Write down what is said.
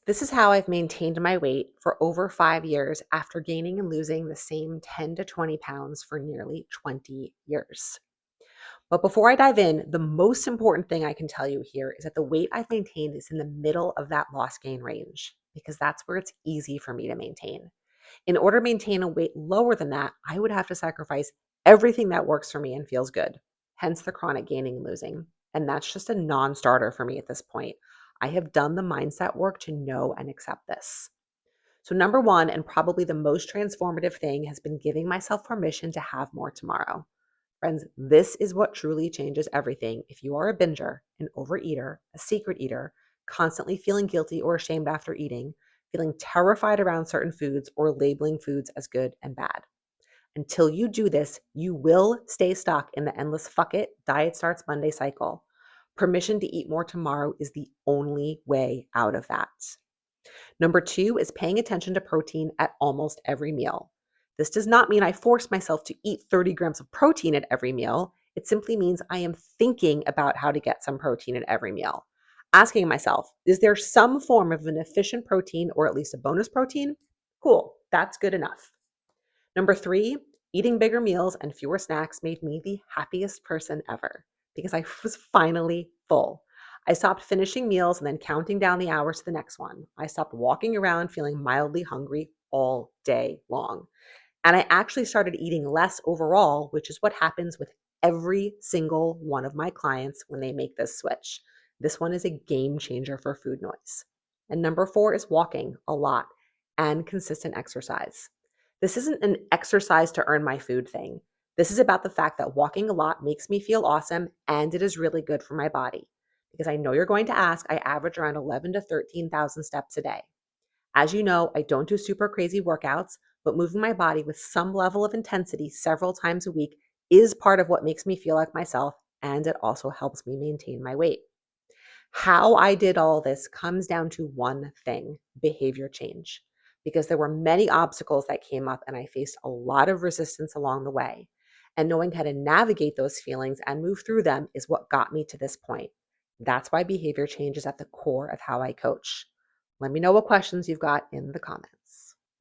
This is how I've maintained my weight for over 5 years after gaining and losing the same 10 to 20 pounds for nearly 20 years. But before I dive in, the most important thing I can tell you here is that the weight I've maintained is in the middle of that loss gain range because that's where it's easy for me to maintain. In order to maintain a weight lower than that, I would have to sacrifice everything that works for me and feels good, hence the chronic gaining and losing. And that's just a non starter for me at this point. I have done the mindset work to know and accept this. So, number one, and probably the most transformative thing, has been giving myself permission to have more tomorrow. Friends, this is what truly changes everything. If you are a binger, an overeater, a secret eater, constantly feeling guilty or ashamed after eating, feeling terrified around certain foods, or labeling foods as good and bad. Until you do this, you will stay stuck in the endless fuck it, diet starts Monday cycle. Permission to eat more tomorrow is the only way out of that. Number two is paying attention to protein at almost every meal. This does not mean I force myself to eat 30 grams of protein at every meal. It simply means I am thinking about how to get some protein at every meal. Asking myself, is there some form of an efficient protein or at least a bonus protein? Cool, that's good enough. Number three, eating bigger meals and fewer snacks made me the happiest person ever because I was finally full. I stopped finishing meals and then counting down the hours to the next one. I stopped walking around feeling mildly hungry all day long. And I actually started eating less overall, which is what happens with every single one of my clients when they make this switch. This one is a game changer for food noise. And number four is walking a lot and consistent exercise. This isn't an exercise to earn my food thing. This is about the fact that walking a lot makes me feel awesome and it is really good for my body. Because I know you're going to ask, I average around 11 to 13,000 steps a day. As you know, I don't do super crazy workouts, but moving my body with some level of intensity several times a week is part of what makes me feel like myself, and it also helps me maintain my weight. How I did all this comes down to one thing: behavior change. Because there were many obstacles that came up and I faced a lot of resistance along the way. And knowing how to navigate those feelings and move through them is what got me to this point. That's why behavior change is at the core of how I coach. Let me know what questions you've got in the comments.